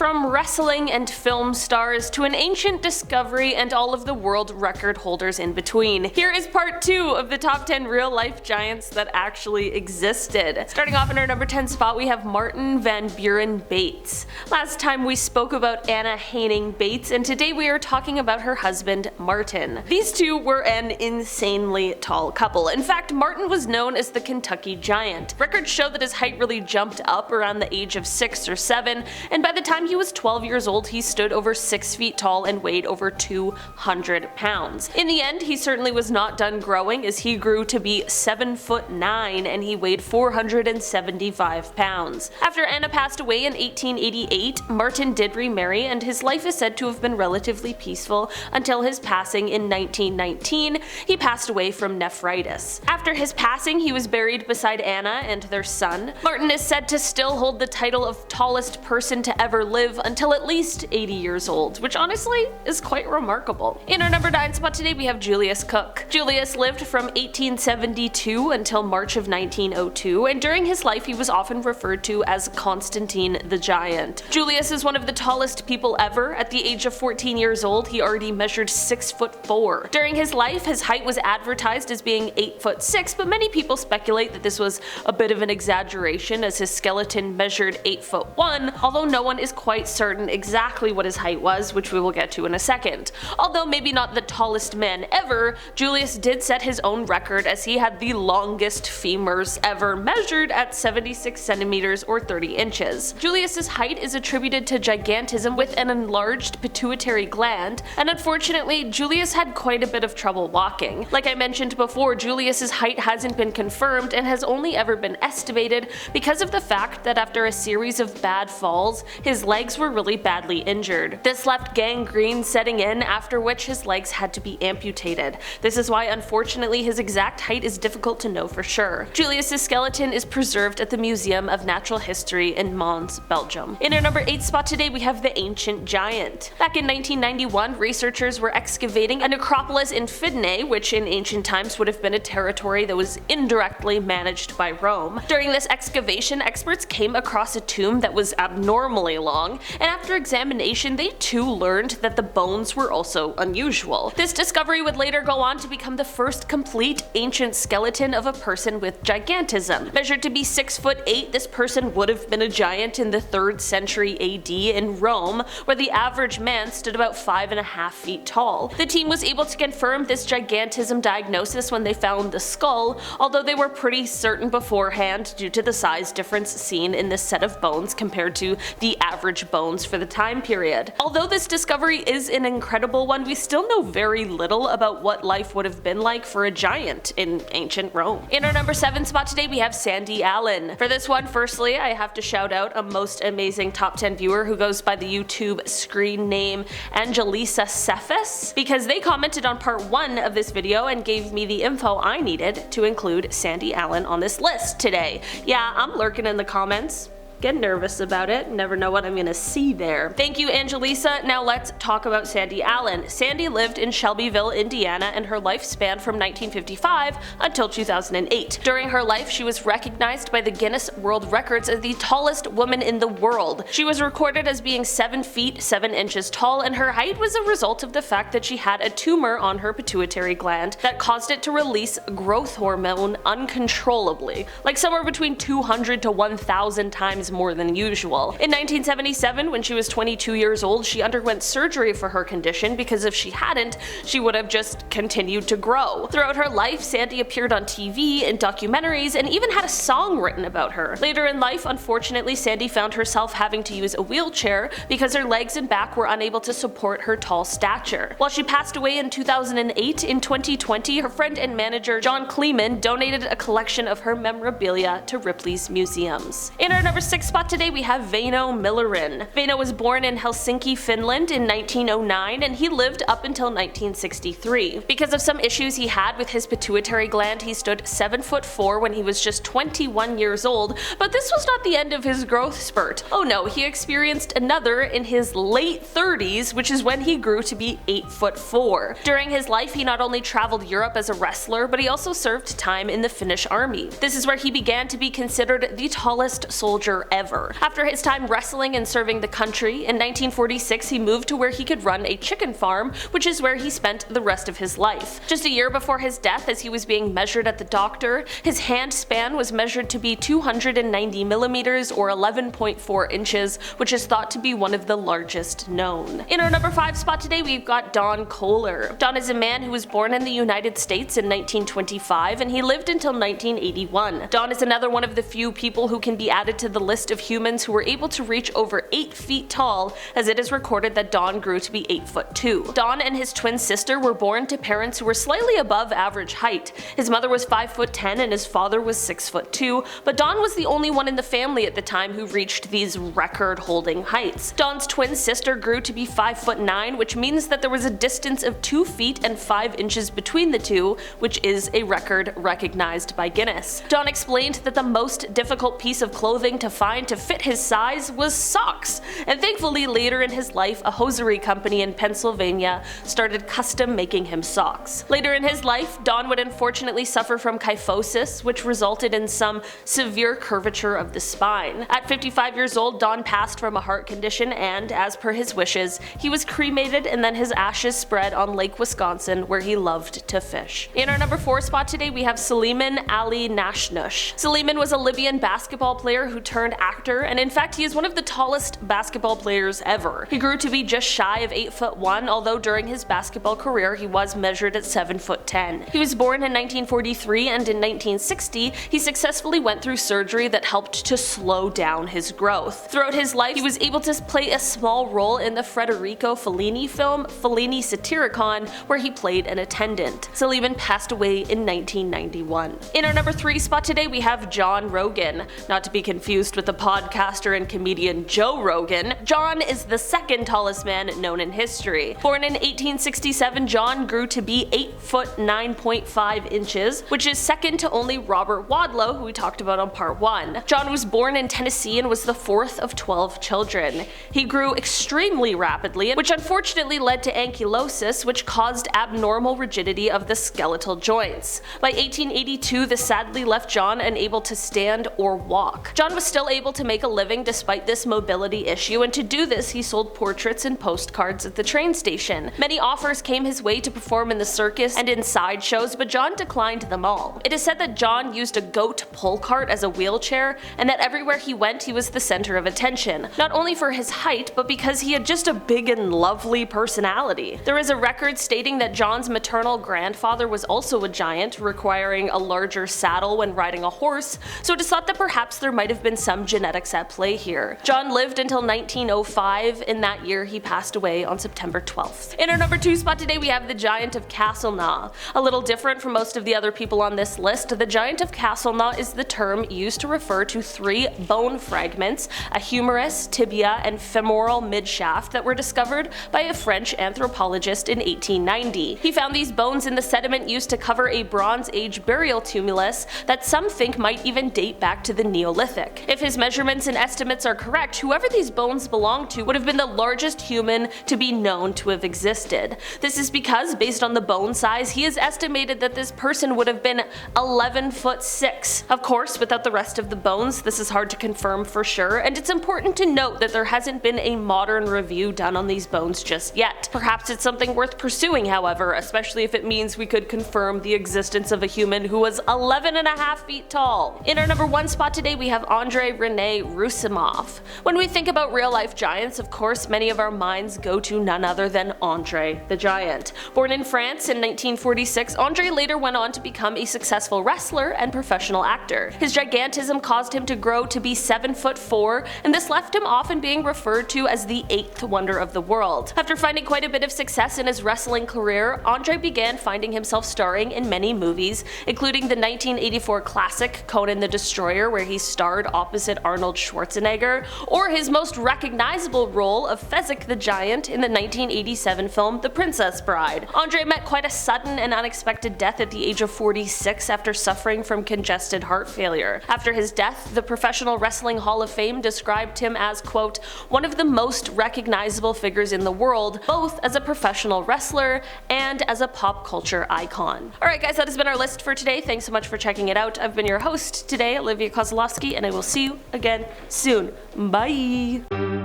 from wrestling and film stars to an ancient discovery and all of the world record holders in between. Here is part 2 of the top 10 real-life giants that actually existed. Starting off in our number 10 spot, we have Martin Van Buren Bates. Last time we spoke about Anna Haining Bates, and today we are talking about her husband, Martin. These two were an insanely tall couple. In fact, Martin was known as the Kentucky Giant. Records show that his height really jumped up around the age of 6 or 7, and by the time he was 12 years old, he stood over 6 feet tall and weighed over 200 pounds. In the end, he certainly was not done growing, as he grew to be 7'9" and he weighed 475 pounds. After Anna passed away in 1888, Martin did remarry, and his life is said to have been relatively peaceful until his passing in 1919. He passed away from nephritis. After his passing, he was buried beside Anna and their son. Martin is said to still hold the title of tallest person to ever live until at least 80 years old, which honestly is quite remarkable. In our number 9 spot today, we have Julius Koch. Julius lived from 1872 until March of 1902, and during his life he was often referred to as Constantine the Giant. Julius is one of the tallest people ever. At the age of 14 years old, he already measured 6'4". During his life, his height was advertised as being 8'6", but many people speculate that this was a bit of an exaggeration, as his skeleton measured 8'1", although no one is quite certain exactly what his height was, which we will get to in a second. Although maybe not the tallest man ever, Julius did set his own record, as he had the longest femurs ever measured at 76 centimeters or 30 inches. Julius's height is attributed to gigantism with an enlarged pituitary gland, and unfortunately Julius had quite a bit of trouble walking. Like I mentioned before, Julius's height hasn't been confirmed and has only ever been estimated because of the fact that after a series of bad falls, his legs were really badly injured. This left gangrene setting in, after which his legs had to be amputated. This is why unfortunately his exact height is difficult to know for sure. Julius's skeleton is preserved at the Museum of Natural History in Mons, Belgium. In our number 8 spot today, we have the Ancient Giant. Back in 1991, researchers were excavating a necropolis in Fidenæ, which in ancient times would have been a territory that was indirectly managed by Rome. During this excavation, experts came across a tomb that was abnormally long, and after examination they too learned that the bones were also unusual. This discovery would later go on to become the first complete ancient skeleton of a person with gigantism. Measured to be 6'8", this person would have been a giant in the 3rd century AD in Rome, where the average man stood about 5.5 feet tall. The team was able to confirm this gigantism diagnosis when they found the skull, although they were pretty certain beforehand due to the size difference seen in this set of bones compared to the average bones for the time period. Although this discovery is an incredible one, we still know very little about what life would have been like for a giant in ancient Rome. In our number 7 spot today, we have Sandy Allen. For this one, firstly, I have to shout out a most amazing top 10 viewer who goes by the YouTube screen name Angelisa Cephas, because they commented on part 1 of this video and gave me the info I needed to include Sandy Allen on this list today. Yeah, I'm lurking in the comments. Get nervous about it, never know what I'm gonna see there. Thank you, Angelisa. Now let's talk about Sandy Allen. Sandy lived in Shelbyville, Indiana, and her life spanned from 1955 until 2008. During her life, she was recognized by the Guinness World Records as the tallest woman in the world. She was recorded as being 7 feet 7 inches tall, and her height was a result of the fact that she had a tumor on her pituitary gland that caused it to release growth hormone uncontrollably, like somewhere between 200 to 1,000 times more than usual. In 1977, when she was 22 years old, she underwent surgery for her condition, because if she hadn't, she would have just continued to grow. Throughout her life, Sandy appeared on TV, in documentaries, and even had a song written about her. Later in life, unfortunately, Sandy found herself having to use a wheelchair because her legs and back were unable to support her tall stature. While she passed away in 2008, in 2020, her friend and manager John Kleeman donated a collection of her memorabilia to Ripley's Museums. In our number 6 spot today, we have Väinö Myllyrinne. Väinö was born in Helsinki, Finland in 1909, and he lived up until 1963. Because of some issues he had with his pituitary gland, he stood 7'4" when he was just 21 years old, but this was not the end of his growth spurt. Oh no, he experienced another in his late 30s, which is when he grew to be 8'4". During his life, he not only traveled Europe as a wrestler, but he also served time in the Finnish army. This is where he began to be considered the tallest soldier forever. After his time wrestling and serving the country, in 1946 he moved to where he could run a chicken farm, which is where he spent the rest of his life. Just a year before his death, as he was being measured at the doctor, his hand span was measured to be 290 millimeters or 11.4 inches, which is thought to be one of the largest known. In our number 5 spot today, we've got Don Koehler. Don is a man who was born in the United States in 1925, and he lived until 1981. Don is another one of the few people who can be added to the list of humans who were able to reach over 8 feet tall, as it is recorded that Don grew to be 8'2". Don and his twin sister were born to parents who were slightly above average height. His mother was 5'10" and his father was 6'2", but Don was the only one in the family at the time who reached these record-holding heights. Don's twin sister grew to be 5'9", which means that there was a distance of 2 feet and 5 inches between the two, which is a record recognized by Guinness. Don explained that the most difficult piece of clothing to find to fit his size was socks, and thankfully later in his life a hosiery company in Pennsylvania started custom making him socks. Later in his life, Don would unfortunately suffer from kyphosis, which resulted in some severe curvature of the spine. At 55 years old, Don passed from a heart condition and, as per his wishes, he was cremated and then his ashes spread on Lake Wisconsin, where he loved to fish. In our number 4 spot today, we have Suleiman Ali Nashnush. Suleiman was a Libyan basketball player who turned actor, and in fact he is one of the tallest basketball players ever. He grew to be just shy of 8'1", although during his basketball career he was measured at 7'10". He was born in 1943, and in 1960 he successfully went through surgery that helped to slow down his growth. Throughout his life, he was able to play a small role in the Federico Fellini film Fellini Satyricon, where he played an attendant. Suleiman passed away in 1991. In our number 3 spot today, we have John Rogan. Not to be confused with the podcaster and comedian Joe Rogan, John is the second tallest man known in history. Born in 1867, John grew to be 8 foot 9.5 inches, which is second to only Robert Wadlow, who we talked about on part 1. John was born in Tennessee and was the 4th of 12 children. He grew extremely rapidly, which unfortunately led to ankylosis, which caused abnormal rigidity of the skeletal joints. By 1882, this sadly left John unable to stand or walk. John was still able to make a living despite this mobility issue, and to do this he sold portraits and postcards at the train station. Many offers came his way to perform in the circus and in sideshows, but John declined them all. It is said that John used a goat pull cart as a wheelchair, and that everywhere he went he was the center of attention, not only for his height, but because he had just a big and lovely personality. There is a record stating that John's maternal grandfather was also a giant, requiring a larger saddle when riding a horse, so it is thought that perhaps there might have been some genetics at play here. John lived until 1905, in that year he passed away on September 12th. In our number 2 spot today, we have the Giant of Castelnau. A little different from most of the other people on this list, the Giant of Castelnau is the term used to refer to 3 bone fragments, a humerus, tibia, and femoral midshaft, that were discovered by a French anthropologist in 1890. He found these bones in the sediment used to cover a Bronze Age burial tumulus that some think might even date back to the Neolithic. If his measurements and estimates are correct, whoever these bones belonged to would have been the largest human to be known to have existed. This is because, based on the bone size, he has estimated that this person would have been 11'6". Of course, without the rest of the bones, this is hard to confirm for sure, and it's important to note that there hasn't been a modern review done on these bones just yet. Perhaps it's something worth pursuing, however, especially if it means we could confirm the existence of a human who was 11.5 feet tall. In our number 1 spot today, we have André René Roussimoff. When we think about real-life giants, of course, many of our minds go to none other than André the Giant. Born in France in 1946, André later went on to become a successful wrestler and professional actor. His gigantism caused him to grow to be 7'4", and this left him often being referred to as the 8th wonder of the world. After finding quite a bit of success in his wrestling career, André began finding himself starring in many movies, including the 1984 classic Conan the Destroyer, where he starred opposite Arnold Schwarzenegger, or his most recognizable role of Fezzik the Giant in the 1987 film The Princess Bride. André met quite a sudden and unexpected death at the age of 46 after suffering from congested heart failure. After his death, the Professional Wrestling Hall of Fame described him as, quote, one of the most recognizable figures in the world, both as a professional wrestler and as a pop culture icon. Alright guys, that has been our list for today. Thanks so much for checking it out. I've been your host today, Olivia Kozlowski, and I will see you you again soon. Bye!